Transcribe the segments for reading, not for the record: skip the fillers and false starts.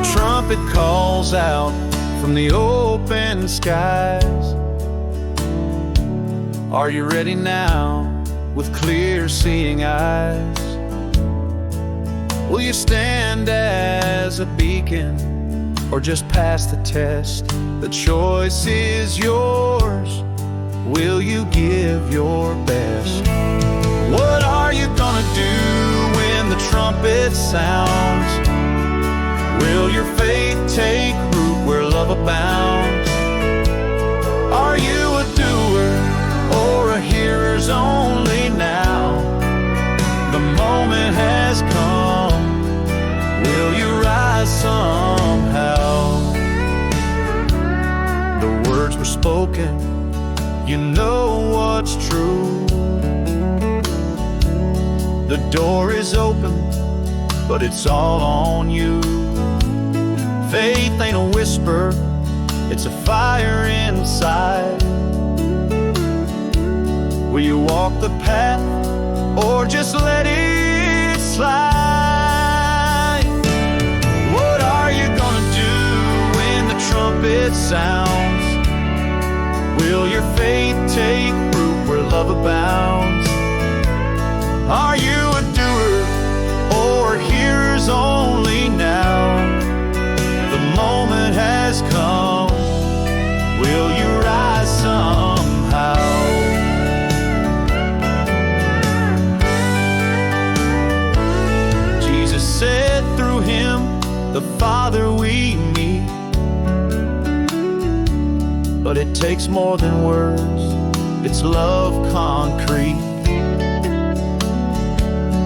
trumpet calls out from the open skies. Are you ready now with clear seeing eyes? Will you stand as a beacon or just pass the test? The choice is yours. Will you give your best? What are you gonna do when the trumpet sounds? Will your faith take root where love abounds? Are you a doer or a hearer's only now? The moment has come. Will you rise somehow? The words were spoken, you know what's true. The door is open, but it's all on you. Faith ain't a whisper, it's a fire inside. Will you walk the path or just let it slide? What are you gonna do when the trumpet sounds? Will your faith take root where love abounds? Are you a doer or hearers only now? The moment has come. Will you rise somehow? Jesus said through him, the Father we meet. But it takes more than words, it's love concrete.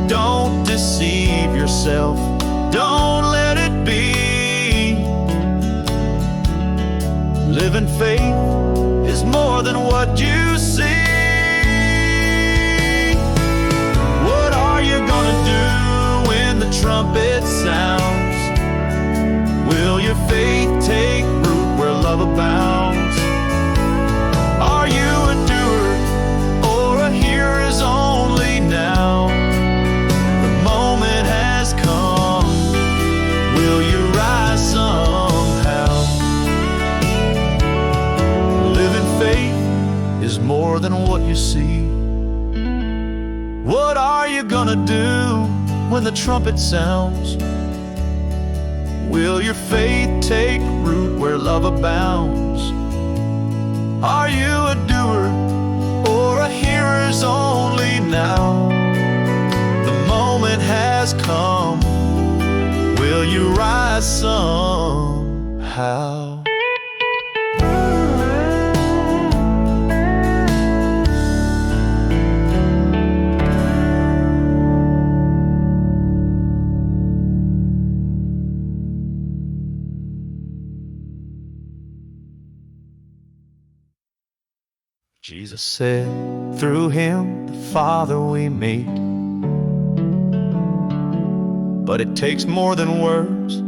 Don't deceive yourself, don't let it be. Living faith is more than what you see. What are you gonna do when the trumpet sounds? Will your faith take root where love abounds? Are you a doer or a hearer's only now? The moment has come. Will you rise somehow? Living faith is more than what you see. What are you gonna do when the trumpet sounds? Will your faith take root where love abounds? Are you a doer or a hearer's only now? The moment has come. Will you rise somehow? Jesus said, through him, the Father we meet. But it takes more than words,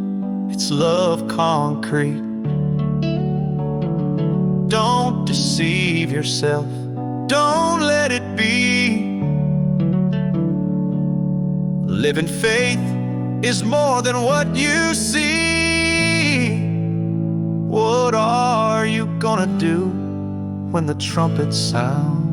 it's love concrete. Don't deceive yourself, don't let it be. Living faith is more than what you see. What are you gonna do when the trumpet sounds?